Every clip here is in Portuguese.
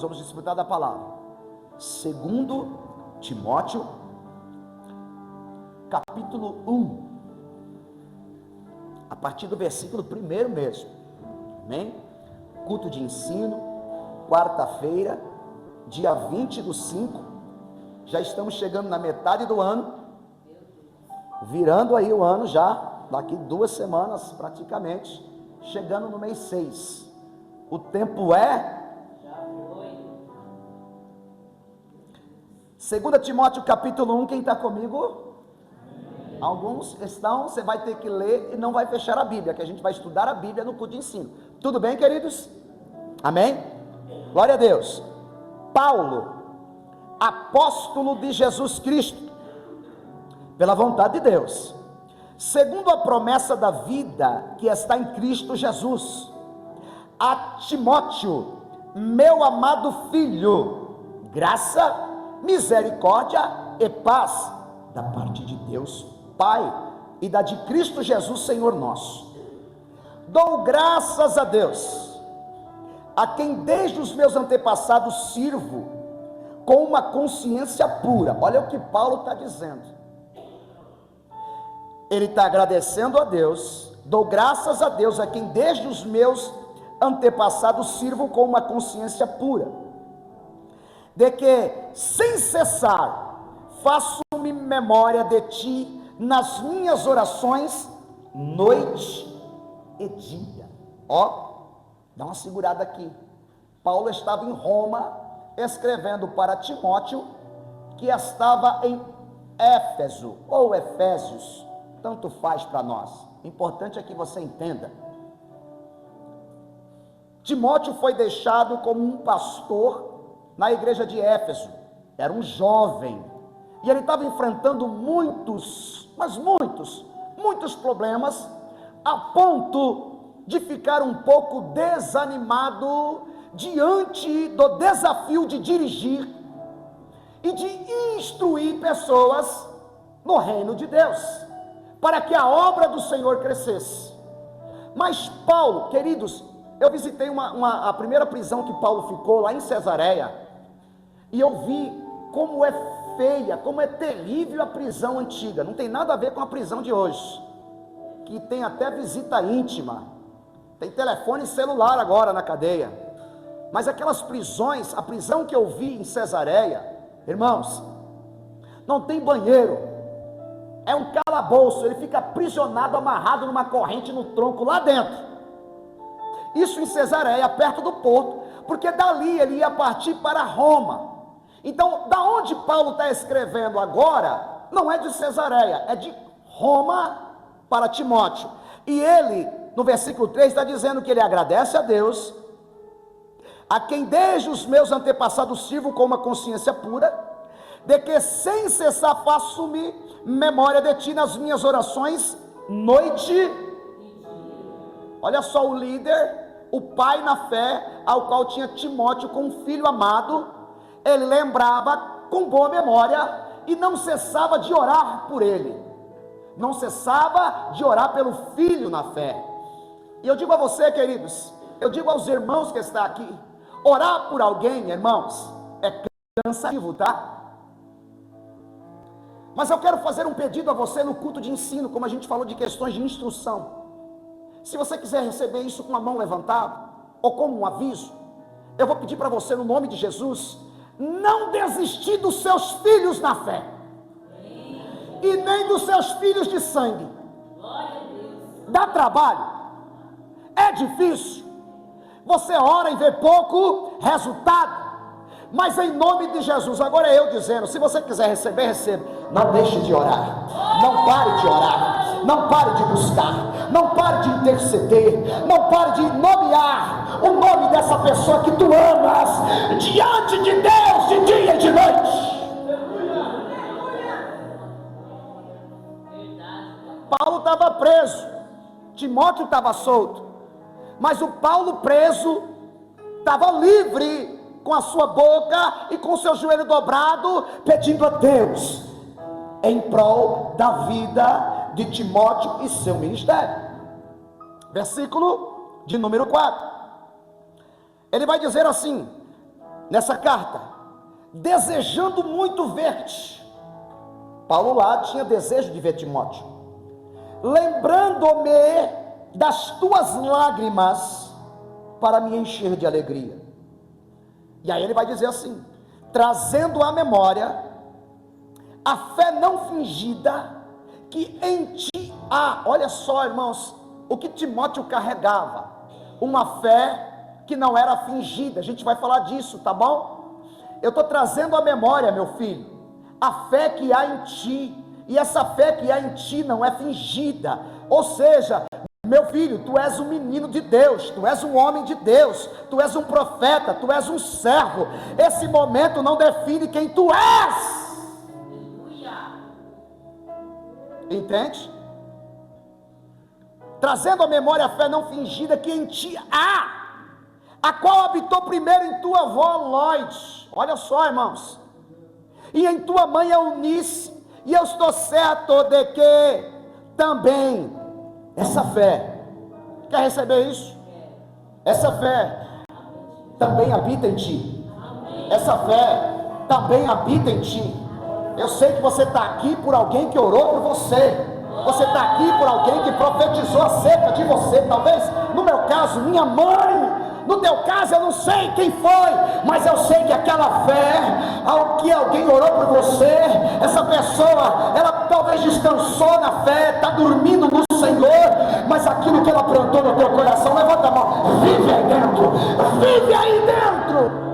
vamos desfrutar da palavra. Segundo Timóteo, capítulo 1, a partir do versículo 1 mesmo. Amém? Culto de ensino, quarta-feira, dia 20/5. Já estamos chegando na metade do ano, virando aí o ano já, daqui 2 semanas praticamente, chegando no mês 6. O tempo é... 2 Timóteo capítulo 1, quem está comigo? Alguns estão, você vai ter que ler e não vai fechar a Bíblia, que a gente vai estudar a Bíblia no culto de ensino. Tudo bem, queridos? Amém? Glória a Deus. Paulo, apóstolo de Jesus Cristo, pela vontade de Deus, segundo a promessa da vida que está em Cristo Jesus, a Timóteo, meu amado filho, graça, misericórdia e paz da parte de Deus Pai e da de Cristo Jesus Senhor nosso. Dou graças a Deus, a quem desde os meus antepassados sirvo com uma consciência pura. Olha o que Paulo está dizendo. Ele está agradecendo a Deus. Dou graças a Deus, a quem desde os meus antepassados sirvo com uma consciência pura, de que sem cessar faço-me memória de ti nas minhas orações, noite e dia. Ó, dá uma segurada aqui. Paulo estava em Roma, escrevendo para Timóteo, que estava em Éfeso, ou Efésios, tanto faz para nós. O importante é que você entenda. Timóteo foi deixado como um pastor na igreja de Éfeso. Era um jovem, e ele estava enfrentando muitos problemas, a ponto de ficar um pouco desanimado diante do desafio de dirigir e de instruir pessoas no reino de Deus, para que a obra do Senhor crescesse. Mas Paulo, queridos, eu visitei a primeira prisão que Paulo ficou lá em Cesareia, e eu vi como é feia, como é terrível a prisão antiga. Não tem nada a ver com a prisão de hoje, que tem até visita íntima, tem telefone celular agora na cadeia. Mas aquelas prisões, a prisão que eu vi em Cesareia, irmãos, não tem banheiro, é um calabouço, ele fica aprisionado, amarrado numa corrente no tronco lá dentro. Isso em Cesareia, perto do porto, porque dali ele ia partir para Roma. Então, da onde Paulo está escrevendo agora, não é de Cesareia, é de Roma para Timóteo. E ele, no versículo 3, está dizendo que ele agradece a Deus, a quem desde os meus antepassados sirvo com uma consciência pura, de que sem cessar faço-me memória de ti nas minhas orações, noite. Olha só o líder, o pai na fé, ao qual tinha Timóteo como um filho amado. Ele lembrava com boa memória e não cessava de orar por ele, não cessava de orar pelo filho na fé. E eu digo a você, queridos, eu digo aos irmãos que estão aqui, orar por alguém, irmãos, é cansativo, tá? Mas eu quero fazer um pedido a você no culto de ensino, como a gente falou de questões de instrução. Se você quiser receber isso com a mão levantada, ou como um aviso, eu vou pedir para você, no nome de Jesus, não desistir dos seus filhos na fé, e nem dos seus filhos de sangue. Dá trabalho, é difícil, você ora e vê pouco resultado, mas em nome de Jesus, agora é eu dizendo, se você quiser receber, receba. Não deixe de orar, não pare de orar, não pare de buscar, não pare de interceder, não pare de nomear o nome dessa pessoa que tu amas, diante de Deus, de dia e de noite. Paulo estava preso, Timóteo estava solto, mas o Paulo preso estava livre, com a sua boca e com o seu joelho dobrado, pedindo a Deus em prol da vida de Timóteo e seu ministério. Versículo de número 4, ele vai dizer assim: nessa carta, desejando muito ver-te. Paulo lá tinha desejo de ver Timóteo. Lembrando-me das tuas lágrimas, para me encher de alegria. E aí ele vai dizer assim: trazendo à memória a fé não fingida que em ti há. Olha só, irmãos, o que Timóteo carregava, uma fé que não era fingida. A gente vai falar disso, tá bom? Eu estou trazendo à memória, meu filho, a fé que há em ti, e essa fé que há em ti não é fingida. Ou seja, meu filho, tu és um menino de Deus, tu és um homem de Deus, tu és um profeta, tu és um servo. Esse momento não define quem tu és. Entende? Trazendo à memória a fé não fingida que em ti há, a qual habitou primeiro em tua avó Loide. Olha só, irmãos, e em tua mãe Eunice, e eu estou certo de que também essa fé, quer receber isso? Essa fé também habita em ti. Essa fé também habita em ti. Eu sei que você está aqui por alguém que orou por você. Você está aqui por alguém que profetizou acerca de você. Talvez, no meu caso, minha mãe. No teu caso, eu não sei quem foi, mas eu sei que aquela fé, ao que alguém orou por você, essa pessoa, ela talvez descansou na fé, está dormindo no Senhor, mas aquilo que ela plantou no teu coração, levanta a mão, vive aí dentro, vive aí dentro.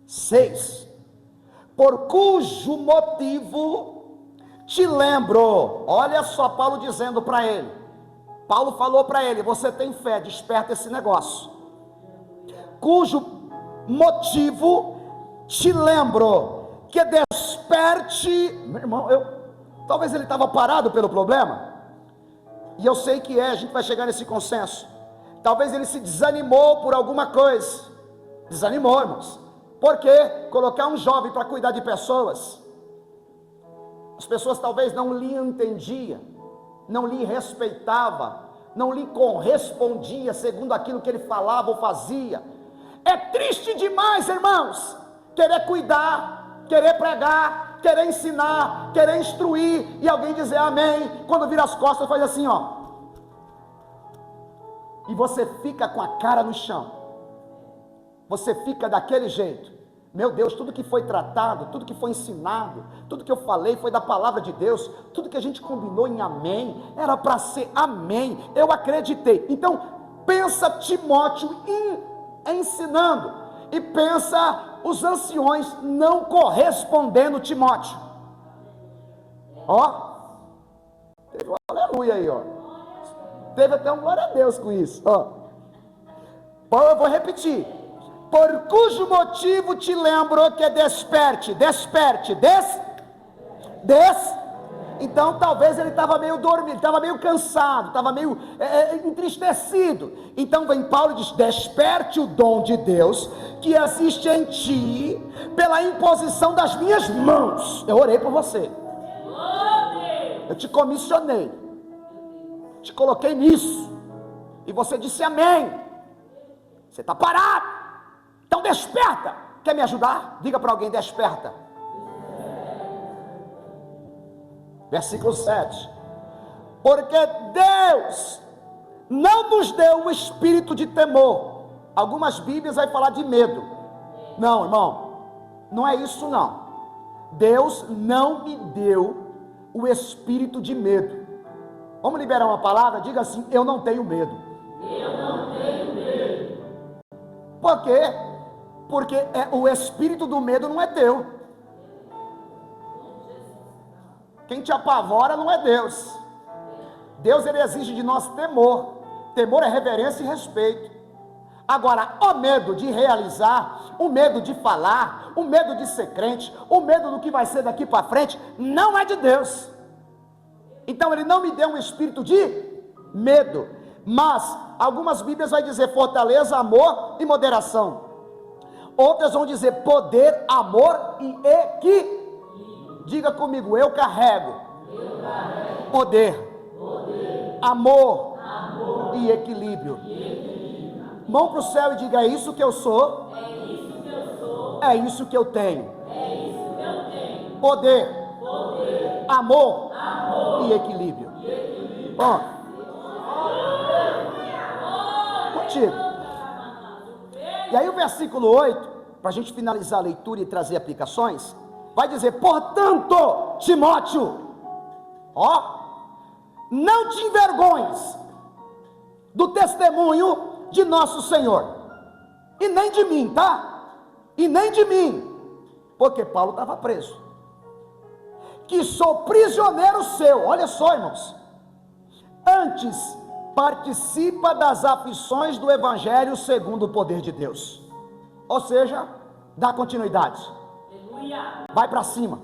6, por cujo motivo te lembro. Olha só Paulo dizendo para ele. Paulo falou para ele: você tem fé, desperta esse negócio. Cujo motivo te lembro, que desperte. Meu irmão, talvez ele estava parado pelo problema, e eu sei que a gente vai chegar nesse consenso. Talvez ele se desanimou por alguma coisa. Desanimou, irmãos. Porque colocar um jovem para cuidar de pessoas, as pessoas talvez não lhe entendiam, não lhe respeitava, não lhe correspondia segundo aquilo que ele falava ou fazia. É triste demais, irmãos, querer cuidar, querer pregar, querer ensinar, querer instruir, e alguém dizer amém, quando vira as costas faz assim, ó, e você fica com a cara no chão. Você fica daquele jeito. Meu Deus, tudo que foi tratado, tudo que foi ensinado, tudo que eu falei foi da palavra de Deus, tudo que a gente combinou em amém, era para ser amém, eu acreditei. Então, pensa Timóteo ensinando, e pensa os anciões não correspondendo Timóteo. Ó, teve um aleluia aí, ó. Teve até um glória a Deus com isso, ó. Bom, eu vou repetir. Por cujo motivo te lembro que desperte. Então talvez ele estava meio dormido, estava meio cansado, estava meio entristecido. Então vem Paulo e diz: desperte o dom de Deus que existe em ti pela imposição das minhas mãos. Eu orei por você, eu te comissionei, te coloquei nisso, e você disse amém. Você está parado. Então desperta. Quer me ajudar? Diga para alguém: desperta. Versículo 7. Porque Deus não nos deu o espírito de temor. Algumas Bíblias vai falar de medo. Não, irmão, não é isso não. Deus não me deu o espírito de medo. Vamos liberar uma palavra? Diga assim: eu não tenho medo. Eu não tenho medo. Por quê? Porque o espírito do medo não é teu. Quem te apavora não é Deus. Deus, ele exige de nós temor. Temor é reverência e respeito. Agora, o medo de realizar, o medo de falar, o medo de ser crente, o medo do que vai ser daqui para frente, não é de Deus. Então ele não me deu um espírito de medo, mas algumas Bíblias vai dizer fortaleza, amor e moderação. Outras vão dizer poder, amor e equilíbrio. Diga comigo: eu carrego poder, amor e equilíbrio. Mão para o céu e diga: é isso que eu sou, é isso que eu tenho. Poder, amor e equilíbrio. Bom, contigo. E aí o versículo 8, para a gente finalizar a leitura e trazer aplicações, vai dizer: portanto, Timóteo, não te envergonhes do testemunho de nosso Senhor, e nem de mim, tá? E nem de mim, porque Paulo estava preso, que sou prisioneiro seu. Olha só, irmãos, antes participa das aflições do evangelho segundo o poder de Deus. Ou seja, dá continuidade. Vai para cima.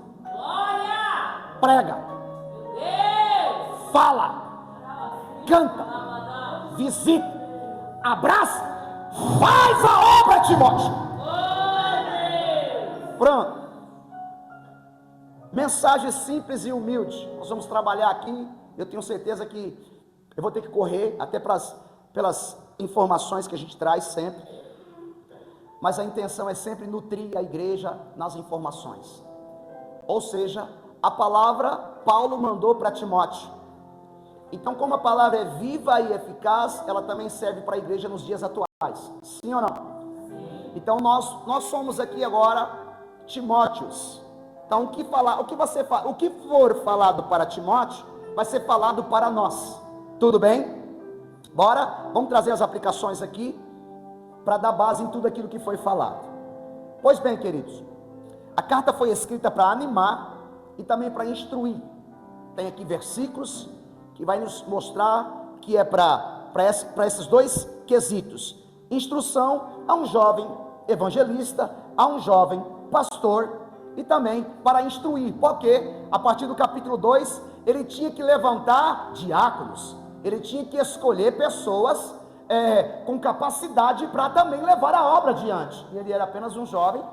Prega. Fala. Canta. Visita. Abraça. Faz a obra, Timóteo. Pronto. Mensagem simples e humilde. Nós vamos trabalhar aqui. Eu tenho certeza que eu vou ter que correr até pelas informações que a gente traz sempre. Mas a intenção é sempre nutrir a igreja nas informações. Ou seja, a palavra Paulo mandou para Timóteo. Então, como a palavra é viva e eficaz, ela também serve para a igreja nos dias atuais. Sim ou não? Então, nós somos aqui agora Timóteos. Então, o que for falado para Timóteo, vai ser falado para nós. Tudo bem? Bora? Vamos trazer as aplicações aqui, para dar base em tudo aquilo que foi falado. Pois bem, queridos, a carta foi escrita para animar e também para instruir. Tem aqui versículos que vai nos mostrar que é para esses dois quesitos: instrução a um jovem evangelista, a um jovem pastor, e também para instruir, porque a partir do capítulo 2, ele tinha que levantar diáconos, ele tinha que escolher pessoas com capacidade para também levar a obra adiante. E ele era apenas um jovem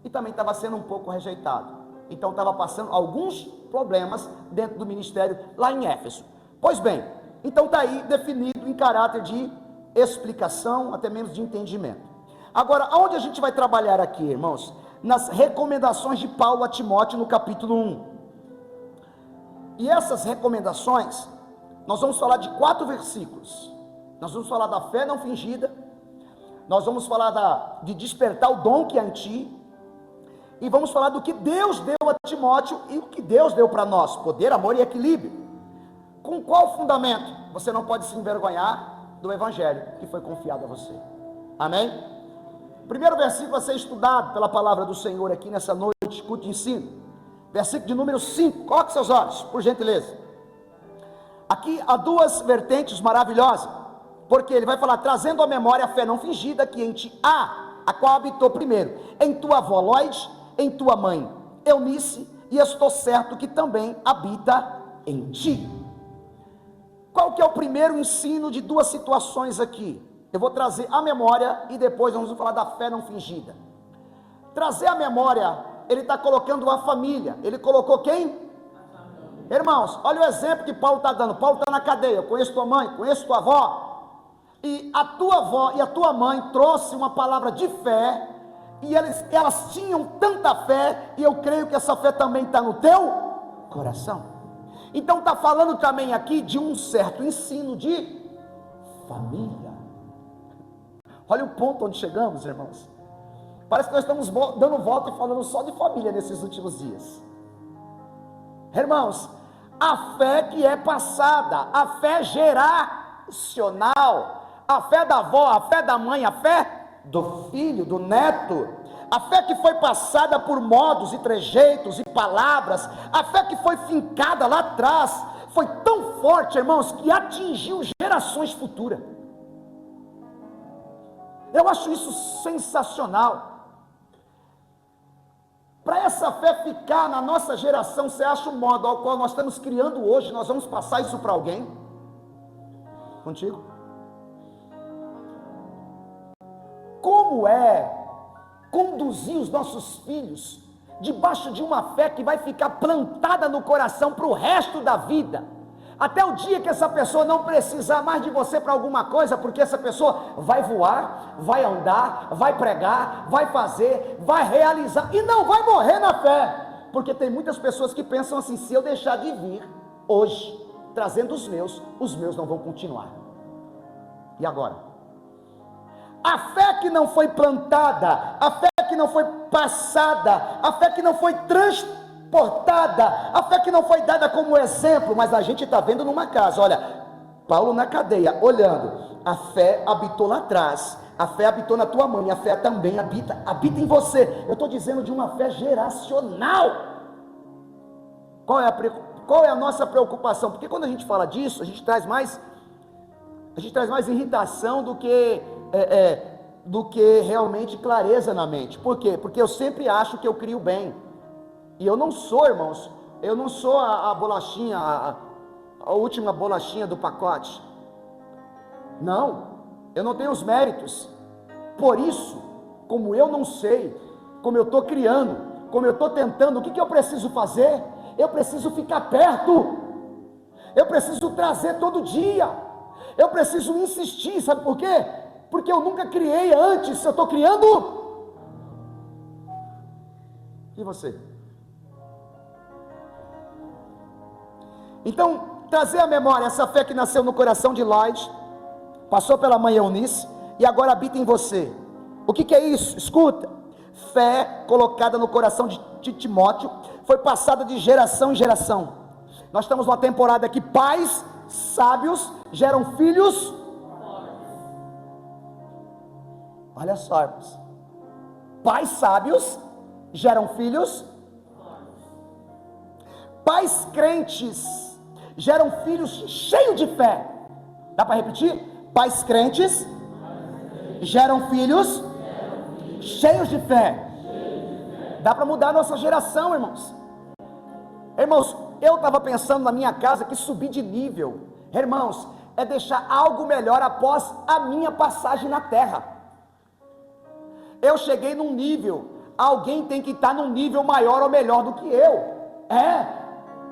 e também estava sendo um pouco rejeitado. Então estava passando alguns problemas dentro do ministério lá em Éfeso. Pois bem, então está aí definido em caráter de explicação, até mesmo de entendimento. Agora, aonde a gente vai trabalhar aqui, irmãos? Nas recomendações de Paulo a Timóteo no capítulo 1. E essas recomendações, nós vamos falar de 4 versículos. Nós vamos falar da fé não fingida, nós vamos falar de despertar o dom que há em ti, e vamos falar do que Deus deu a Timóteo e o que Deus deu para nós: poder, amor e equilíbrio. Com qual fundamento? Você não pode se envergonhar do evangelho que foi confiado a você. Amém? Primeiro versículo a ser estudado pela palavra do Senhor aqui nessa noite, culto de ensino. Versículo de número 5, coloque seus olhos, por gentileza. Aqui há 2 vertentes maravilhosas, porque ele vai falar: trazendo à memória a fé não fingida que em ti há, a qual habitou primeiro em tua avó Loide, em tua mãe Eunice, e estou certo que também habita em ti. Qual que é o primeiro ensino de 2 situações aqui? Eu vou trazer a memória e depois vamos falar da fé não fingida. Trazer a memória, ele está colocando uma família. Ele colocou quem? Irmãos, olha o exemplo que Paulo está dando. Paulo está na cadeia. Eu conheço tua mãe, conheço tua avó. E a tua avó e a tua mãe trouxe uma palavra de fé, e elas tinham tanta fé, e eu creio que essa fé também está no teu coração. Então está falando também aqui de um certo ensino de família. Olha o ponto onde chegamos, irmãos. Parece que nós estamos dando volta e falando só de família nesses últimos dias. Irmãos, a fé que é passada, a fé geracional, a fé da avó, a fé da mãe, a fé do filho, do neto, a fé que foi passada por modos e trejeitos e palavras, a fé que foi fincada lá atrás, foi tão forte, irmãos, que atingiu gerações futuras. Eu acho isso sensacional. Para essa fé ficar na nossa geração, você acha o modo ao qual nós estamos criando hoje, nós vamos passar isso para alguém? Contigo? Como é conduzir os nossos filhos debaixo de uma fé que vai ficar plantada no coração para o resto da vida? até o dia que essa pessoa não precisar mais de você para alguma coisa, porque essa pessoa vai voar, vai andar, vai pregar, vai fazer, vai realizar, e não vai morrer na fé, porque tem muitas pessoas que pensam assim: se eu deixar de vir hoje, trazendo os meus não vão continuar. E agora? A fé que não foi plantada, a fé que não foi passada, a fé que não foi transportada, a fé que não foi dada como exemplo, mas a gente está vendo numa casa, olha, Paulo na cadeia, olhando, a fé habitou lá atrás, a fé habitou na tua mãe, a fé também habita em você. Eu estou dizendo de uma fé geracional. Qual é a nossa preocupação? Porque quando a gente fala disso, a gente traz mais irritação do que realmente clareza na mente. Por quê? Porque eu sempre acho que eu crio bem, e eu não sou, irmãos, eu não sou a bolachinha, a última bolachinha do pacote, não, eu não tenho os méritos. Por isso, como eu não sei, como eu estou criando, como eu estou tentando, o que eu preciso fazer? Eu preciso ficar perto, eu preciso trazer todo dia, eu preciso insistir, sabe por quê? Porque eu nunca criei antes, eu estou criando. E você? Então, trazer à memória essa fé que nasceu no coração de Lloyd, passou pela mãe Eunice, e agora habita em você. O que é isso? Escuta, fé colocada no coração de Timóteo, foi passada de geração em geração. Nós estamos numa temporada que pais sábios geram filhos. Olha só, irmãos, pais sábios geram filhos. Pais crentes geram filhos cheios de fé. Dá para repetir? Pais crentes geram filhos cheios de fé. Dá para mudar a nossa geração, irmãos. Irmãos, eu estava pensando na minha casa que subir de nível, irmãos, é deixar algo melhor após a minha passagem na terra. Eu cheguei num nível, alguém tem que estar num nível maior ou melhor do que eu.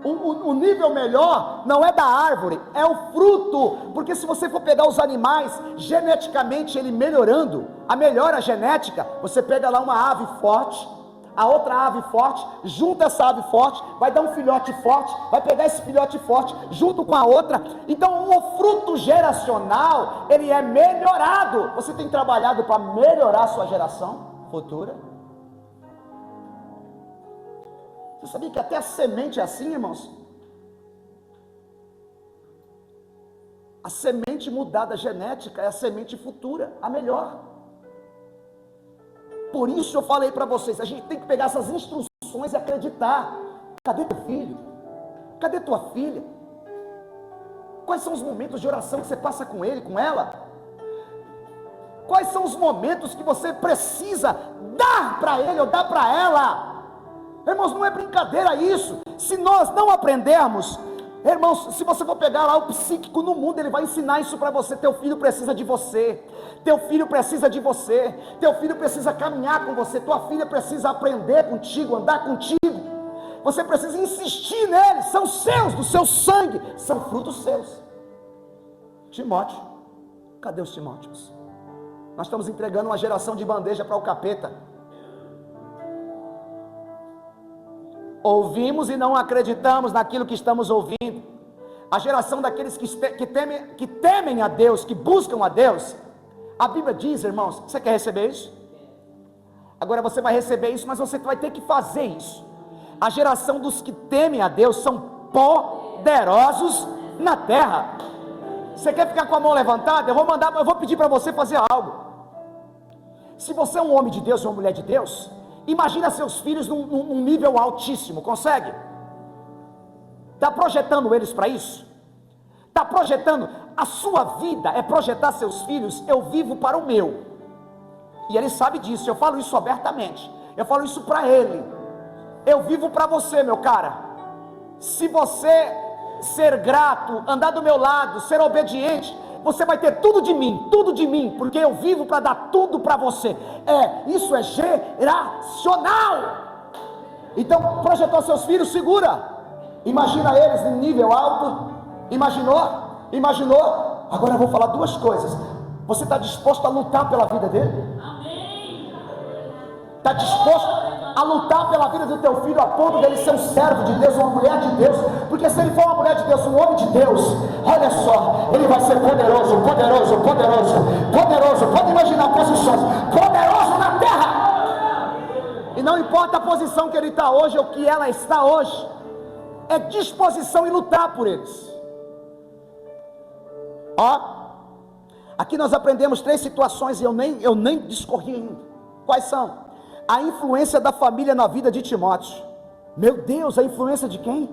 O nível melhor não é da árvore, é o fruto, porque se você for pegar os animais, geneticamente ele melhorando, a melhora genética, você pega lá uma ave forte, a outra ave forte, junta essa ave forte, vai dar um filhote forte, vai pegar esse filhote forte, junto com a outra, então o fruto geracional, ele é melhorado. Você tem trabalhado para melhorar a sua geração futura? Você sabia que até a semente é assim, irmãos? A semente mudada genética é a semente futura, a melhor. Por isso eu falei para vocês, a gente tem que pegar essas instruções e acreditar. Cadê teu filho? Cadê tua filha? Quais são os momentos de oração que você passa com ele, com ela? Quais são os momentos que você precisa dar para ele ou dar para ela? Irmãos, não é brincadeira isso. Se nós não aprendermos, irmãos, se você for pegar lá o psíquico no mundo, ele vai ensinar isso para você. Teu filho precisa de você, teu filho precisa de você, teu filho precisa caminhar com você, tua filha precisa aprender contigo, andar contigo, você precisa insistir neles, são seus, do seu sangue, são frutos seus. Timóteo, cadê os Timóteos? Nós estamos entregando uma geração de bandeja para o capeta. Ouvimos e não acreditamos naquilo que estamos ouvindo. A geração daqueles que temem a Deus, que buscam a Deus. A Bíblia diz, irmãos, você quer receber isso? Agora você vai receber isso, mas você vai ter que fazer isso. A geração dos que temem a Deus são poderosos na terra. Você quer ficar com a mão levantada? Eu vou pedir para você fazer algo. Se você é um homem de Deus ou uma mulher de Deus, imagina seus filhos num nível altíssimo, consegue? Está projetando eles para isso? Está projetando? A sua vida é projetar seus filhos. Eu vivo para o meu, e ele sabe disso, eu falo isso abertamente, eu falo isso para ele. Eu vivo para você, meu cara. Se você ser grato, andar do meu lado, ser obediente, você vai ter tudo de mim, porque eu vivo para dar tudo para você. Isso é geracional. Então, projetou seus filhos, segura. Imagina eles em nível alto, Imaginou? Agora eu vou falar duas coisas. Você está disposto a lutar pela vida dele? Está disposto a lutar pela vida do teu filho a ponto dele ser um servo de Deus, uma mulher de Deus? Porque se ele for uma mulher de Deus, um homem de Deus, olha só, ele vai ser poderoso. Pode imaginar posições, poderoso na terra. E não importa a posição que ele está hoje ou que ela está hoje, é disposição em lutar por eles. Ó, aqui nós aprendemos 3 situações e eu nem discorri ainda. Quais são? A influência da família na vida de Timóteo. Meu Deus, a influência de quem?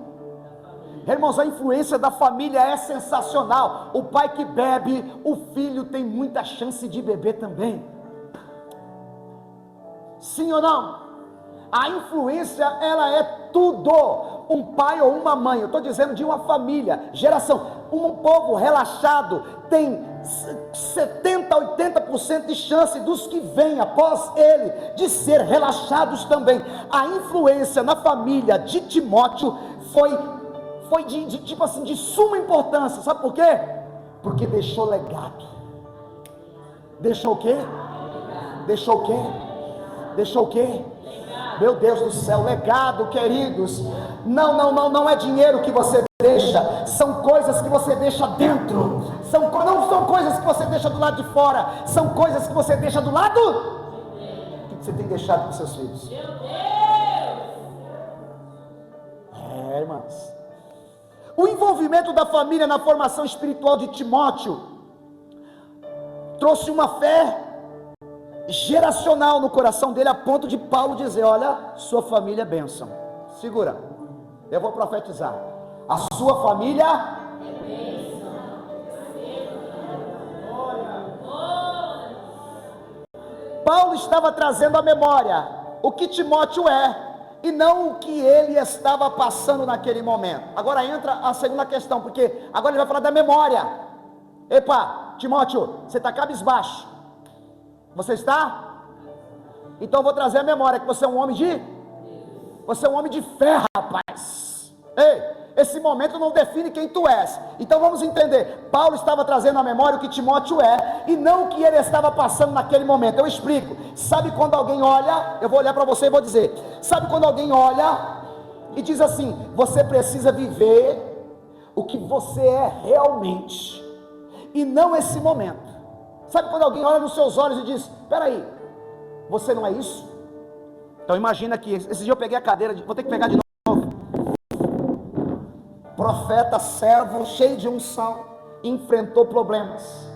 Irmãos, a influência da família é sensacional. O pai que bebe, o filho tem muita chance de beber também. Sim ou não? A influência, ela é tudo. Um pai ou uma mãe, eu estou dizendo de uma família, geração. Um povo relaxado tem 70%, 80% de chance dos que vêm após ele de ser relaxados também. A influência na família de Timóteo foi de suma importância. Sabe por quê? Porque deixou legado. Deixou o quê? Deixou o quê? Meu Deus do céu, legado, queridos. Não é dinheiro que você deixa, são coisas que você deixa dentro. Não são coisas que você deixa do lado de fora, são coisas que você deixa do lado. O que você tem deixado para os seus filhos? Irmãos. O envolvimento da família na formação espiritual de Timóteo trouxe uma fé geracional no coração dele, a ponto de Paulo dizer: olha, sua família é bênção. Segura, eu vou profetizar. A sua família é bênção. Paulo estava trazendo à memória o que Timóteo é, e não o que ele estava passando naquele momento. Agora entra a segunda questão, porque agora ele vai falar da memória. Epa, Timóteo, você está cabisbaixo. Você está? Então eu vou trazer a memória que você é um homem de fé, rapaz. Ei, esse momento não define quem tu és. Então vamos entender. Paulo estava trazendo à memória o que Timóteo é, e não o que ele estava passando naquele momento. Eu explico. Sabe quando alguém olha, eu vou olhar para você e vou dizer, sabe quando alguém olha e diz assim: você precisa viver o que você é realmente, e não esse momento. Sabe quando alguém olha nos seus olhos e diz: espera aí, você não é isso? Então imagina que esse dia eu peguei a cadeira, vou ter que pegar de novo. Profeta, servo, cheio de unção, enfrentou problemas.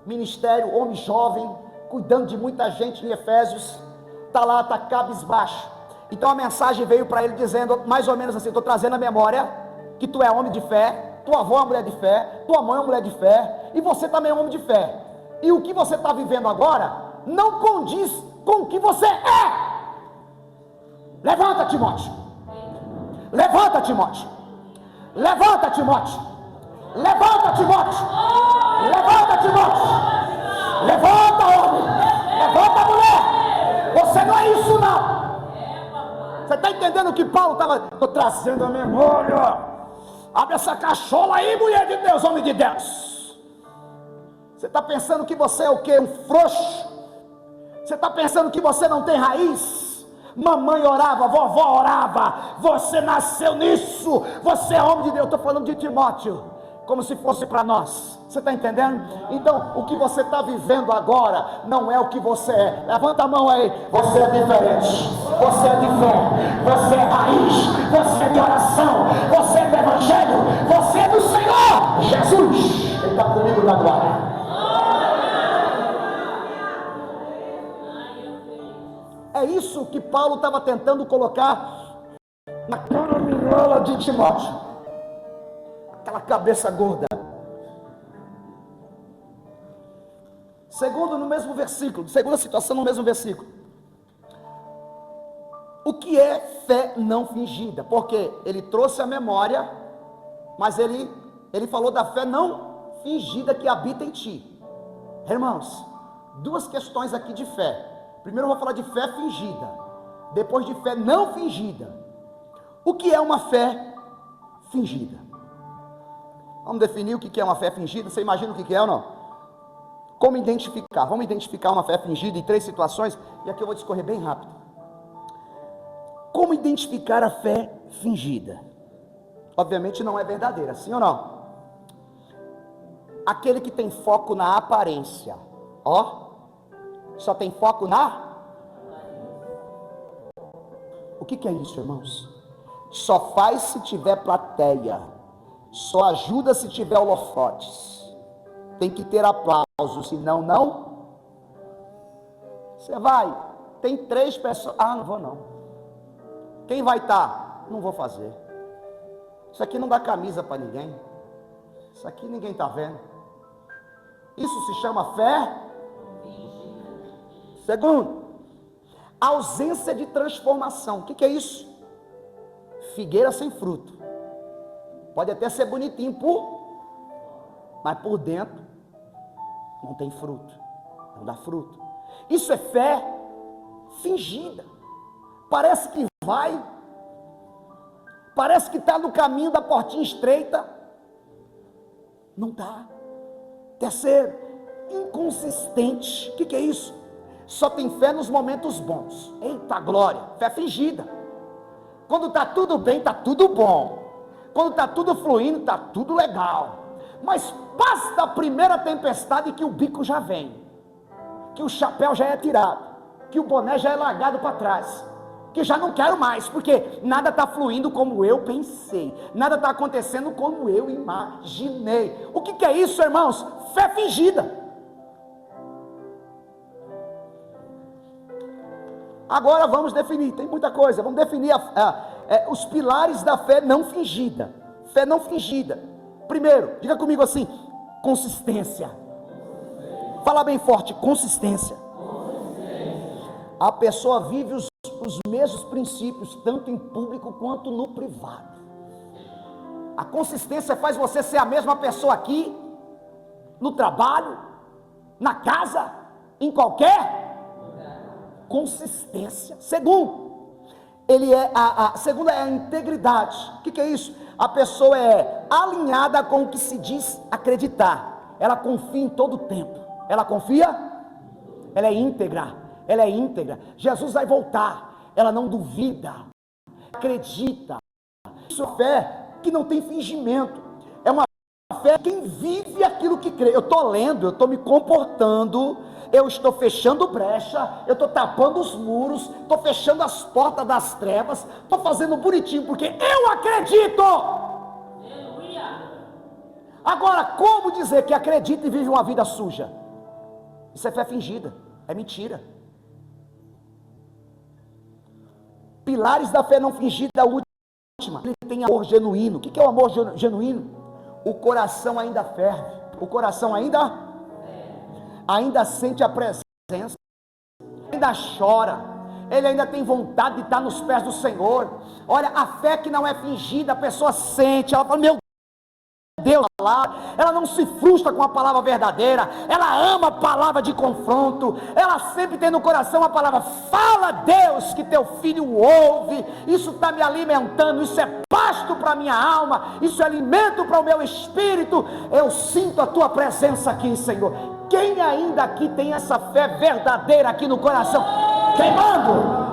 Ministério, homem jovem, cuidando de muita gente em Efésios, está cabisbaixo. Então a mensagem veio para ele dizendo mais ou menos assim: estou trazendo a memória que tu é homem de fé, tua avó é uma mulher de fé, tua mãe é uma mulher de fé, e você também é um homem de fé. E o que você está vivendo agora não condiz com o que você é. Levanta, Timóteo. Levanta, Timóteo. Levanta, Timóteo. Levanta, Timóteo. Levanta, Timóteo. Levanta, homem. Levanta, mulher. Você não é isso, não. Você está entendendo o que Paulo estava? Estou trazendo a memória. Abre essa cachola aí, mulher de Deus, homem de Deus. Você está pensando que você é o quê? Um frouxo? Você está pensando que você não tem raiz? Mamãe orava, vovó orava, você nasceu nisso, você é homem de Deus. Eu estou falando de Timóteo, como se fosse para nós. Você está entendendo? Então, o que você está vivendo agora não é o que você é. Levanta a mão aí. Você é diferente. Você é de fé. Você é raiz. Você é de oração. Você é do Evangelho. Você é do Senhor Jesus. Ele está comigo na glória. É isso que Paulo estava tentando colocar na caraminhola de Timóteo. Aquela cabeça gorda. Segundo, no mesmo versículo, segunda situação no mesmo versículo. O que é fé não fingida? Porque ele trouxe a memória, mas ele falou da fé não fingida que habita em ti. Irmãos, duas questões aqui de fé. Primeiro eu vou falar de fé fingida, depois de fé não fingida. O que é uma fé fingida? Vamos definir o que é uma fé fingida. Você imagina o que é ou não? Como identificar? Vamos identificar uma fé fingida em 3 situações, e aqui eu vou discorrer bem rápido. Como identificar a fé fingida? Obviamente não é verdadeira, sim ou não? Aquele que tem foco na aparência, só tem foco na... O que é isso, irmãos? Só faz se tiver plateia, só ajuda se tiver holofotes, tem que ter aplauso, senão não. Você vai, tem 3 pessoas, não vou não. Quem vai estar? Não vou fazer. Isso aqui não dá camisa para ninguém, isso aqui ninguém está vendo. Isso se chama fé. Segundo, ausência de transformação. O que é isso? Figueira sem fruto. Pode até ser bonitinho mas por dentro não tem fruto, não dá fruto. Isso é fé fingida. Parece que vai, parece que está no caminho da portinha estreita, não está. Terceiro, inconsistente. O que é isso? Só tem fé nos momentos bons. Eita glória, fé fingida. Quando está tudo bem, está tudo bom. Quando está tudo fluindo, está tudo legal. Mas basta a primeira tempestade que o bico já vem, que o chapéu já é tirado, que o boné já é largado para trás, que já não quero mais, porque nada está fluindo como eu pensei, nada está acontecendo como eu imaginei. O que é isso, irmãos? Fé fingida. Agora vamos definir, tem muita coisa, vamos definir os pilares da fé não fingida. Fé não fingida. Primeiro, diga comigo assim: consistência. Fala bem forte: consistência. A pessoa vive os mesmos princípios, tanto em público quanto no privado. A consistência faz você ser a mesma pessoa aqui, no trabalho, na casa, em qualquer consistência. Segundo, segunda é a integridade. O que é isso? A pessoa é alinhada com o que se diz acreditar. Ela confia em todo o tempo. Ela confia? Ela é íntegra. Ela é íntegra. Jesus vai voltar. Ela não duvida. Acredita. Isso é fé que não tem fingimento. É uma fé de quem vive aquilo que crê. Eu estou lendo, eu estou me comportando, eu estou fechando brecha, eu estou tapando os muros, estou fechando as portas das trevas, estou fazendo bonitinho, porque eu acredito. Agora, como dizer que acredita e vive uma vida suja? Isso é fé fingida, é mentira. Pilares da fé não fingida, a última, ele tem amor genuíno. O que é o amor genuíno? O coração ainda ferve, o coração ainda sente a presença, ainda chora, ele ainda tem vontade de estar nos pés do Senhor. Olha, a fé que não é fingida, a pessoa sente, ela fala: meu Deus, ela não se frustra com a palavra verdadeira, ela ama a palavra de confronto, ela sempre tem no coração a palavra: fala Deus, que teu filho ouve, isso está me alimentando, isso é pasto para a minha alma, isso é alimento para o meu espírito, eu sinto a tua presença aqui, Senhor. Quem ainda aqui tem essa fé verdadeira aqui no coração, queimando?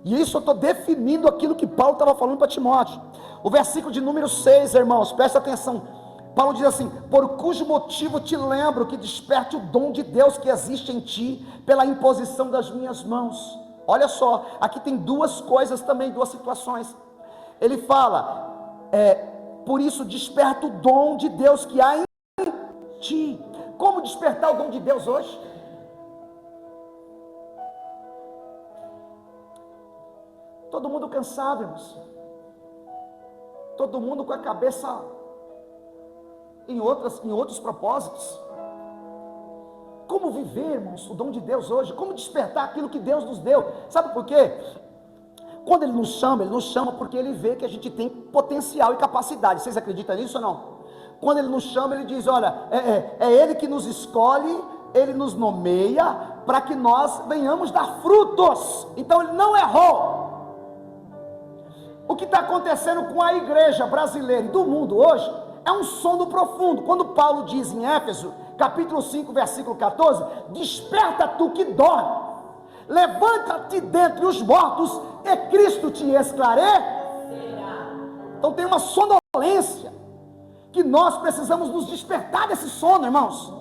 E isso eu estou definindo aquilo que Paulo estava falando para Timóteo. O versículo de número 6, irmãos, presta atenção. Paulo diz assim: por cujo motivo te lembro que desperte o dom de Deus que existe em ti, pela imposição das minhas mãos. Olha só, aqui tem duas coisas também, duas situações. Ele fala, por isso desperta o dom de Deus que há em ti. Como despertar o dom de Deus hoje? Todo mundo cansado, irmãos. Todo mundo com a cabeça em outros propósitos. Como viver, irmãos, o dom de Deus hoje? Como despertar aquilo que Deus nos deu? Sabe por quê? Quando Ele nos chama porque Ele vê que a gente tem potencial e capacidade. Vocês acreditam nisso ou não? Quando Ele nos chama, Ele diz: olha, é Ele que nos escolhe, Ele nos nomeia para que nós venhamos dar frutos. Então Ele não errou. O que está acontecendo com a igreja brasileira e do mundo hoje é um sono profundo. Quando Paulo diz em Éfeso, capítulo 5, versículo 14, desperta tu que dorme, levanta-te dentre os mortos e Cristo te esclarecerá. Então tem uma sonolência que nós precisamos nos despertar desse sono, irmãos.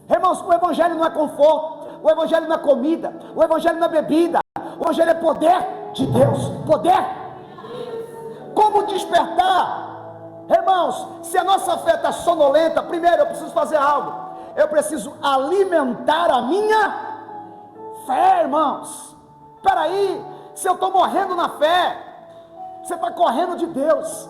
Irmãos, o evangelho não é conforto, o evangelho não é comida, o evangelho não é bebida, o evangelho é poder de Deus, poder. Como despertar? Irmãos, se a nossa fé está sonolenta, primeiro eu preciso fazer algo. Eu preciso alimentar a minha fé, irmãos. Espera aí, se eu estou morrendo na fé, você está correndo de Deus,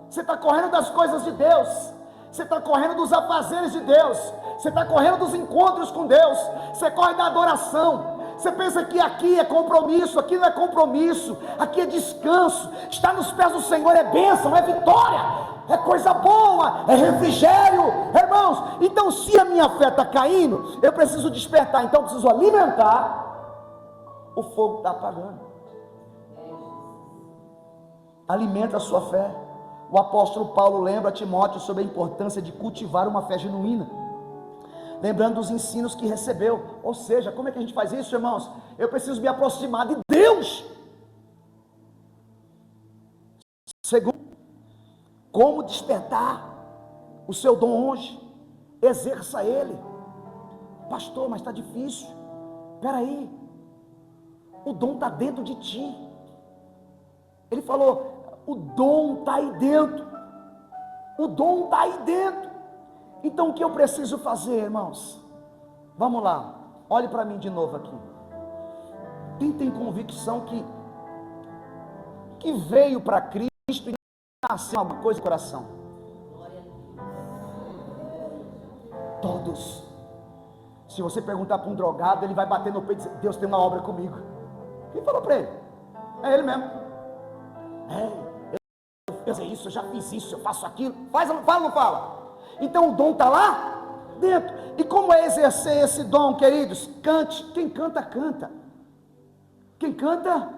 você está correndo das coisas de Deus, você está correndo dos afazeres de Deus, você está correndo dos encontros com Deus, você corre da adoração. Você pensa que aqui é compromisso, aqui não é compromisso, aqui é descanso, estar nos pés do Senhor é bênção, é vitória, é coisa boa, é refrigério, irmãos. Então se a minha fé está caindo, eu preciso despertar, então eu preciso alimentar, o fogo está apagando. Alimenta a sua fé. O apóstolo Paulo lembra a Timóteo sobre a importância de cultivar uma fé genuína, lembrando dos ensinos que recebeu. Ou seja, como é que a gente faz isso, irmãos? Eu preciso me aproximar de Deus. Segundo, como despertar o seu dom hoje? Exerça ele. Pastor, mas está difícil. Espera aí, o dom está dentro de ti. Ele falou, o dom está aí dentro, o dom está aí dentro. Então o que eu preciso fazer, irmãos? Vamos lá, olhe para mim de novo aqui. Quem tem convicção que veio para Cristo e nasceu alguma coisa no coração? Todos. Se você perguntar para um drogado, ele vai bater no peito e dizer, Deus tem uma obra comigo. Quem falou para ele? É ele mesmo. Eu sei isso, eu já fiz isso, eu faço aquilo. Fala ou não fala? Então o dom está lá dentro. E como é exercer esse dom, queridos? Cante. Quem canta, canta. Quem canta?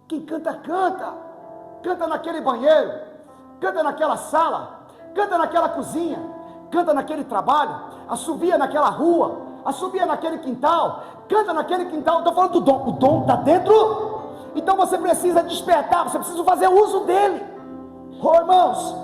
Quem canta, canta. Canta naquele banheiro, canta naquela sala, canta naquela cozinha, canta naquele trabalho, assobia naquela rua, assobia naquele quintal, canta naquele quintal. Estou falando do dom. O dom está dentro. Então você precisa despertar, você precisa fazer uso dele. Oh, irmãos,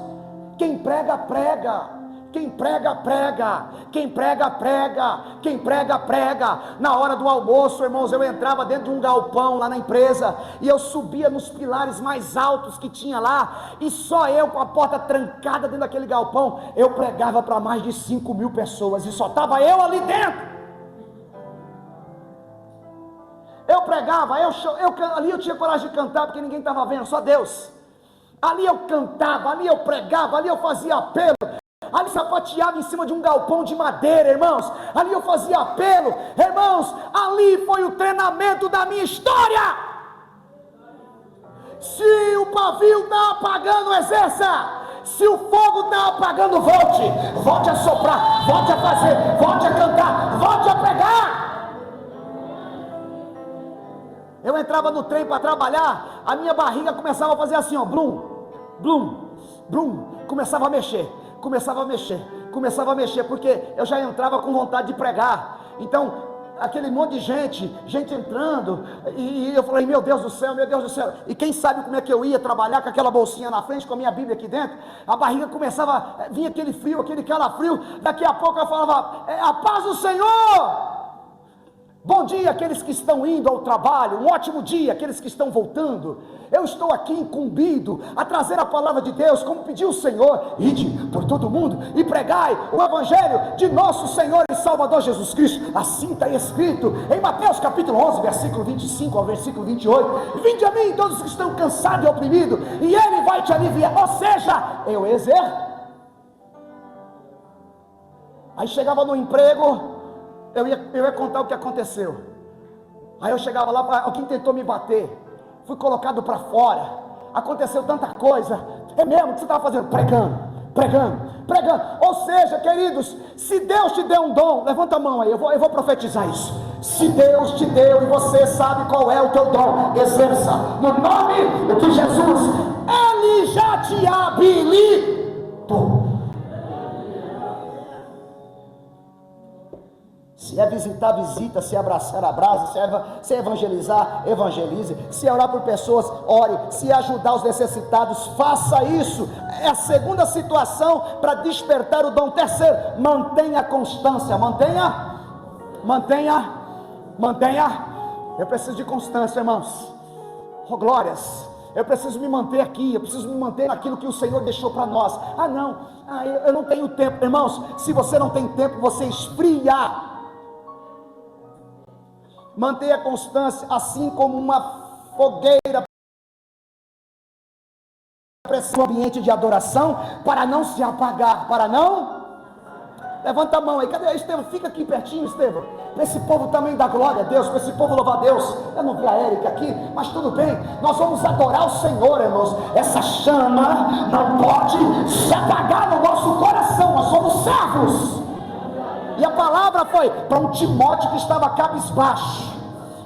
quem prega, prega. Quem prega, prega. Quem prega, prega. Quem prega, prega. Na hora do almoço, irmãos, eu entrava dentro de um galpão lá na empresa e eu subia nos pilares mais altos que tinha lá, e só eu com a porta trancada dentro daquele galpão, eu pregava para mais de 5.000 pessoas e só estava eu ali dentro. Eu pregava, ali eu tinha coragem de cantar, porque ninguém estava vendo, só Deus. Ali eu cantava, ali eu pregava, ali eu fazia apelo, ali sapateava em cima de um galpão de madeira, irmãos. Ali eu fazia apelo, irmãos. Ali foi o treinamento da minha história. Se o pavio está apagando, exerça. Se o fogo está apagando, volte a soprar, volte a fazer, volte a cantar, volte a pregar. Eu entrava no trem para trabalhar, a minha barriga começava a fazer assim, ó, blum, blum, blum, começava a mexer, porque eu já entrava com vontade de pregar. Então, aquele monte de gente entrando, e eu falei, meu Deus do céu, e quem sabe como é que eu ia trabalhar com aquela bolsinha na frente, com a minha Bíblia aqui dentro. A barriga começava, vinha aquele frio, aquele calafrio, daqui a pouco eu falava, a paz do Senhor! Bom dia aqueles que estão indo ao trabalho, um ótimo dia aqueles que estão voltando. Eu estou aqui incumbido a trazer a palavra de Deus, como pediu o Senhor, ide por todo mundo e pregai o evangelho de nosso Senhor e Salvador Jesus Cristo. Assim está escrito em Mateus capítulo 11, versículo 25 ao versículo 28, vinde a mim todos que estão cansados e oprimidos, e Ele vai te aliviar. Ou seja, eu aí chegava no emprego, eu ia contar o que aconteceu. Aí eu chegava lá, alguém tentou me bater, fui colocado para fora, aconteceu tanta coisa. É mesmo que você estava fazendo? Pregando. Ou seja, queridos, se Deus te deu um dom, levanta a mão aí, eu vou profetizar isso. Se Deus te deu e você sabe qual é o teu dom, exerça no nome de Jesus. Ele já te habilitou. Se é visitar, visita. Se é abraçar, abraça. Se é evangelizar, evangelize. Se é orar por pessoas, ore. Se é ajudar os necessitados, faça isso. É a segunda situação para despertar o dom. Terceiro, mantenha a constância. Mantenha. Eu preciso de constância, irmãos. Oh, glórias. Eu preciso me manter aqui, eu preciso me manter naquilo que o Senhor deixou para nós. Eu não tenho tempo. Irmãos, se você não tem tempo, você esfria. Mantenha a constância, assim como uma fogueira para esse ambiente de adoração, para não se apagar, levanta a mão aí. Cadê Estevão? Fica aqui pertinho, Estevão, para esse povo também dar glória a Deus, para esse povo louvar a Deus. Eu não vi a Érica aqui, mas tudo bem, nós vamos adorar o Senhor, irmãos. Essa chama não pode se apagar no nosso coração, nós somos servos. E a palavra foi para um Timóteo que estava cabisbaixo.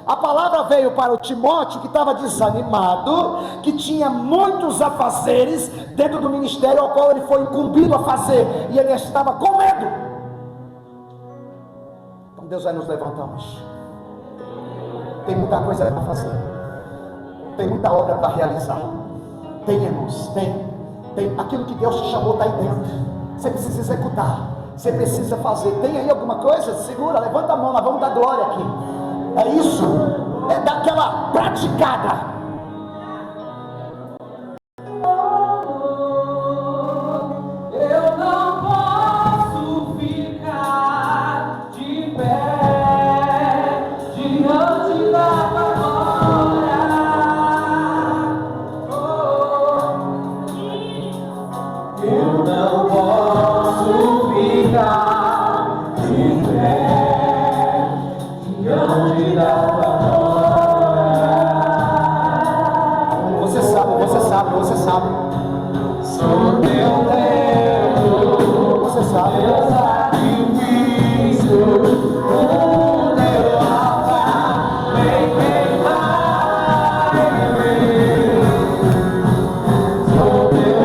A palavra veio para o Timóteo que estava desanimado, que tinha muitos afazeres dentro do ministério ao qual ele foi incumbido a fazer, e ele estava com medo. Então Deus vai nos levantar hoje. Tem muita coisa para fazer, tem muita obra para realizar. Tem, irmãos, tem. Aquilo que Deus te chamou está aí dentro. Você precisa executar, você precisa fazer. Tem aí alguma coisa? Segura, levanta a mão, nós vamos dar glória aqui. É isso, é daquela praticada. Eu não posso ficar de pé diante da glória. Eu não posso ficar de pé diante da glória. Você sabe. Sou teu Deus, Você sabe. teu sacrifício, o teu altar vem queimar em mim. Sou teu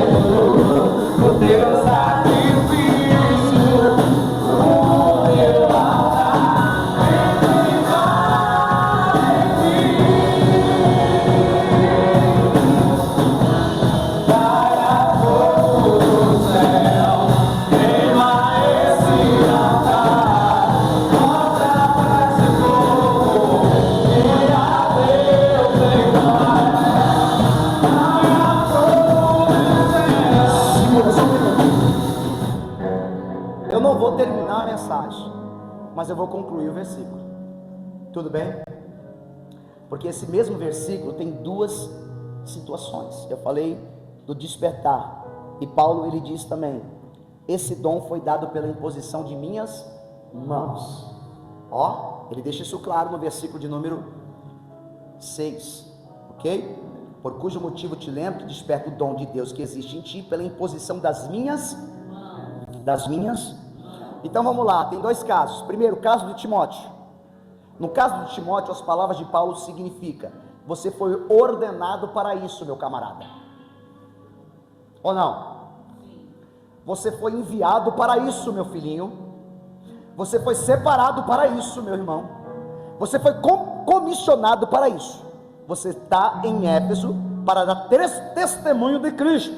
Deus, o teu sacrifício, o teu altar vem queimar em mim. Para todo o céu, queima esse altar, contra a paz e fogo, e a Deus em glória. Para todo o céu. Eu não vou terminar a mensagem, mas eu vou concluir o versículo. Tudo bem? Porque esse mesmo versículo tem duas situações. Eu falei do despertar, e Paulo ele diz também: esse dom foi dado pela imposição de minhas mãos. Ele deixa isso claro no versículo de número 6, ok? Por cujo motivo te lembro que desperta o dom de Deus que existe em ti pela imposição das minhas. Então vamos lá, tem dois casos. Primeiro, o caso de Timóteo. No caso de Timóteo, as palavras de Paulo significam: você foi ordenado para isso, meu camarada. Ou não? Você foi enviado para isso, meu filhinho. Você foi separado para isso, meu irmão. Você foi comissionado para isso. Você está em Éfeso para dar testemunho de Cristo.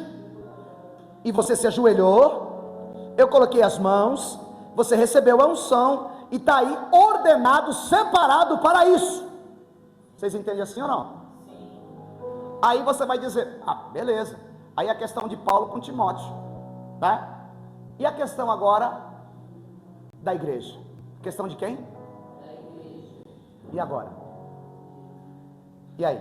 E você se ajoelhou, eu coloquei as mãos, você recebeu a unção e está aí ordenado, separado para isso. Vocês entendem assim ou não? Aí você vai dizer: beleza. Aí a questão de Paulo com Timóteo, tá? E a questão agora da igreja? Questão de quem? Da igreja. E agora? E aí?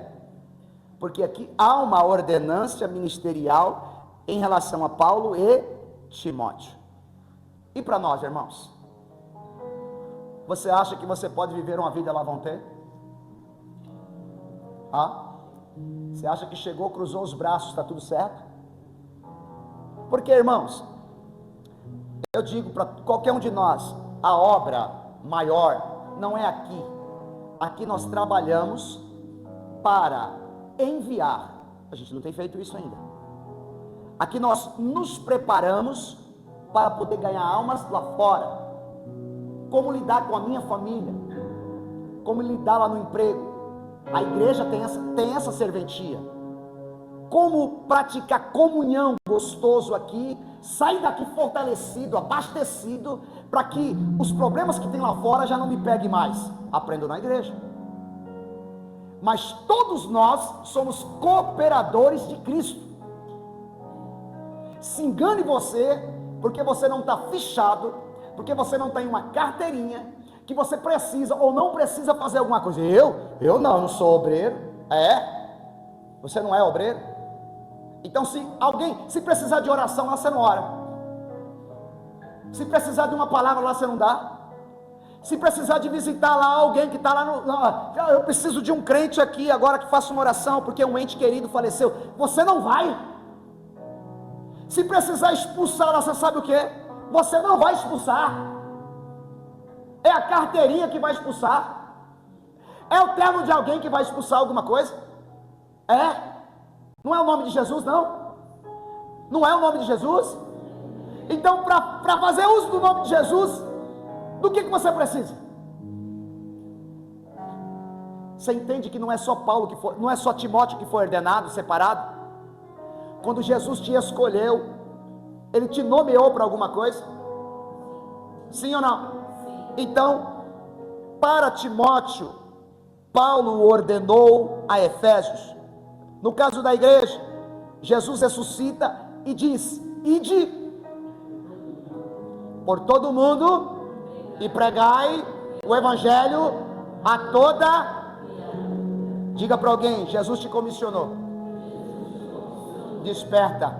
Porque aqui há uma ordenância ministerial em relação a Paulo e Timóteo. E para nós, irmãos? Você acha que você pode viver uma vida lá vão ter? Você acha que chegou, cruzou os braços, está tudo certo? Porque, irmãos, eu digo para qualquer um de nós, a obra maior não é aqui. Aqui nós trabalhamos para enviar. A gente não tem feito isso ainda. Aqui nós nos preparamos para poder ganhar almas lá fora. Como lidar com a minha família? Como lidar lá no emprego? A igreja tem essa serventia. Como praticar comunhão gostoso aqui, sair daqui fortalecido, abastecido, para que os problemas que tem lá fora já não me peguem mais. Aprendo na igreja. Mas todos nós somos cooperadores de Cristo. Se engane você, porque você não está fichado, porque você não tem uma carteirinha, que você precisa ou não precisa fazer alguma coisa. Eu não sou obreiro. Você não é obreiro? Então se precisar de oração lá, você não ora. Se precisar de uma palavra lá, você não dá. Se precisar de visitar lá alguém que está lá eu preciso de um crente aqui agora que faça uma oração, porque um ente querido faleceu, você não vai. Se precisar expulsar lá, você sabe o que? Você não vai expulsar. É a carteirinha que vai expulsar. É o termo de alguém que vai expulsar alguma coisa? Não é o nome de Jesus, não? Não é o nome de Jesus? Então, para fazer uso do nome de Jesus, do que você precisa? Você entende que não é só Paulo que foi, não é só Timóteo que foi ordenado, separado? Quando Jesus te escolheu, Ele te nomeou para alguma coisa? Sim ou não? Então, para Timóteo, Paulo o ordenou a Efésios. No caso da igreja, Jesus ressuscita e diz: ide por todo mundo e pregai o evangelho a toda. Diga para alguém: Jesus te comissionou. Desperta,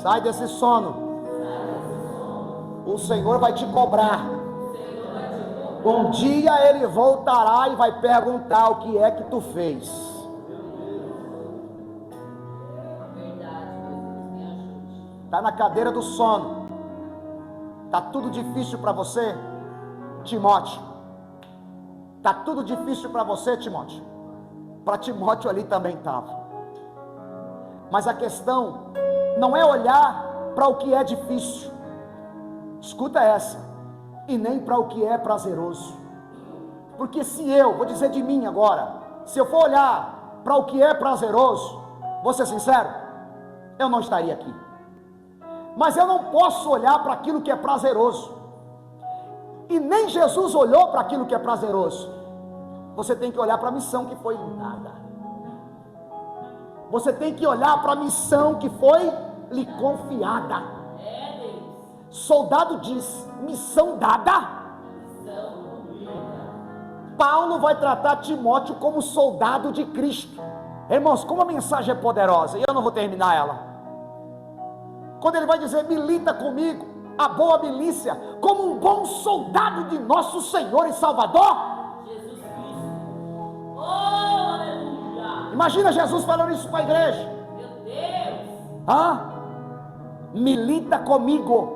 sai desse sono. O Senhor vai te cobrar. Um dia Ele voltará e vai perguntar o que é que tu fez. Está na cadeira do sono. Está tudo difícil para você, Timóteo? Está tudo difícil para você, Timóteo? Para Timóteo ali também estava. Mas a questão não é olhar para o que é difícil. Escuta essa. E nem para o que é prazeroso. Porque vou dizer de mim agora, se eu for olhar para o que é prazeroso, vou ser sincero, eu não estaria aqui. Mas eu não posso olhar para aquilo que é prazeroso. E nem Jesus olhou para aquilo que é prazeroso. Você tem que olhar para a missão que foi dada. Você tem que olhar para a missão que foi lhe confiada. Soldado diz: missão dada. Paulo vai tratar Timóteo como soldado de Cristo. Irmãos, como a mensagem é poderosa, e eu não vou terminar ela. Quando ele vai dizer: milita comigo a boa milícia, como um bom soldado de nosso Senhor e Salvador. Jesus Cristo. Oh, aleluia. Imagina Jesus falando isso para a igreja. Meu Deus. Milita comigo.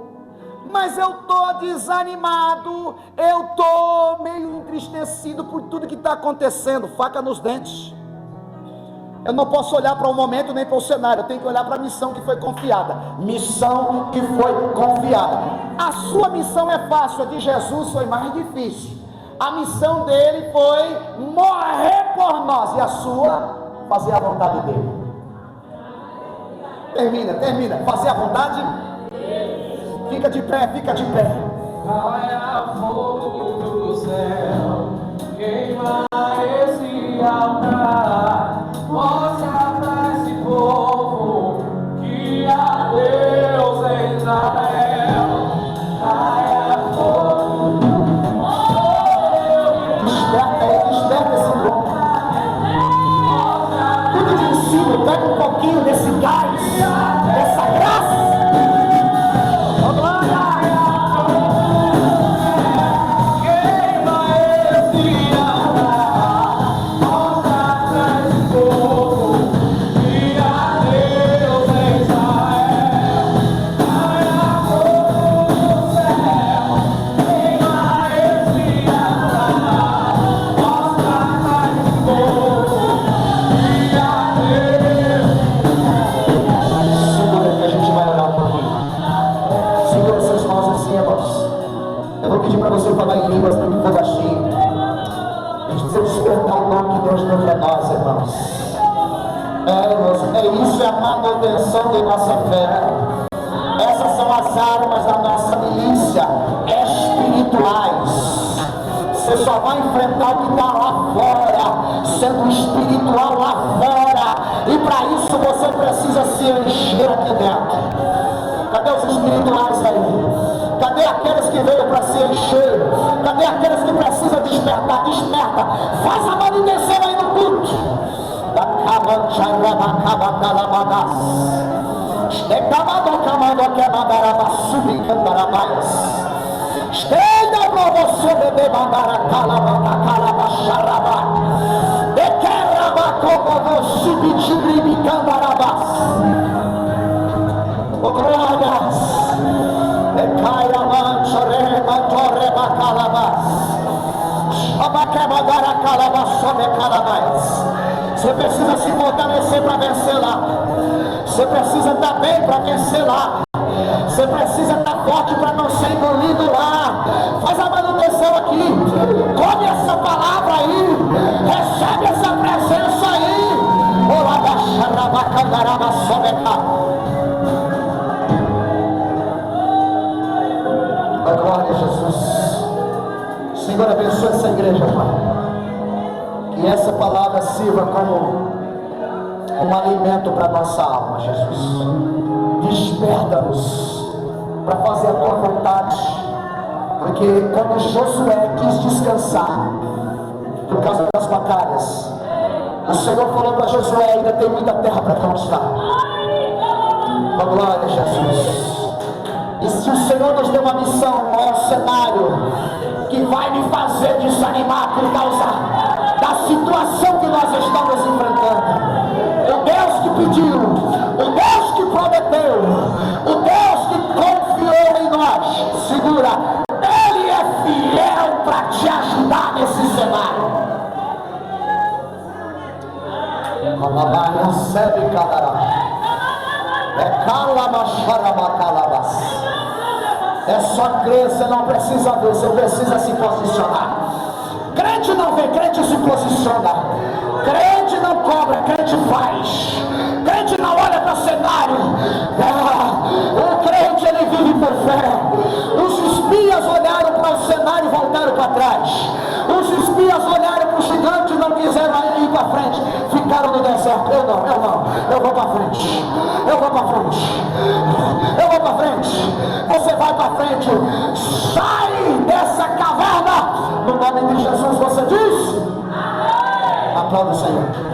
Mas eu estou desanimado, eu estou meio entristecido por tudo que está acontecendo. Faca nos dentes. Eu não posso olhar para o momento nem para o cenário, eu tenho que olhar para a missão que foi confiada. Missão que foi confiada. A sua missão é fácil, a de Jesus foi mais difícil. A missão dele foi morrer por nós, e a sua, fazer a vontade dele. Termina, fazer a vontade. Fica de pé, fica de pé. Caia fogo do céu, queima esse altar, mostra pra esse povo que há Deus em Israel. Caia fogo do céu. Desperta esse povo. Tudo de ensino, pega um pouquinho desse gás, dessa graça. Queima esse altar, mostra manutenção de nossa fé. Essas são as armas da nossa milícia espirituais. Você só vai enfrentar o que está lá fora, sendo espiritual lá fora. E para isso você precisa se encher aqui dentro. Cadê os espirituais aí? Cadê aqueles que veio para se encher? Cadê aqueles que precisam despertar? Desperta! Faz a manutenção aí no culto. Oh, glórias! Você precisa se fortalecer para vencer lá. Você precisa estar bem para vencer lá. Você precisa estar forte para não ser engolido lá. Faz a manutenção aqui. Come essa palavra aí. Recebe essa presença aí. Oh, glória a Jesus. Senhor, abençoe essa igreja, Pai. Que essa palavra sirva como um alimento para nossa alma, Jesus. Desperta-nos para fazer a tua vontade. Porque quando Josué quis descansar por causa das batalhas, o Senhor falou para Josué: ainda tem muita terra para conquistar. Oh, glória a Jesus. E se o Senhor nos deu uma missão, um cenário que vai me fazer desanimar por causa da situação que nós estamos enfrentando, o Deus que pediu, o Deus que prometeu, o Deus que confiou em nós, segura, Ele é fiel para te ajudar nesse cenário. É só crer, você não precisa ver, você precisa se posicionar. Crente não vê, crente se posiciona. Crente não cobra, crente faz. Crente não olha para o cenário. O crente, ele vive por fé. Os espias olharam para o cenário e voltaram para trás. Os espias olharam para o gigante e não quiseram ir para frente. Ficaram no deserto. Eu não. Eu vou para frente. Eu vou para frente. Eu vou para frente. Você vai para frente. Sai dessa caverna. No nome de Jesus você diz? Aplauda o Senhor.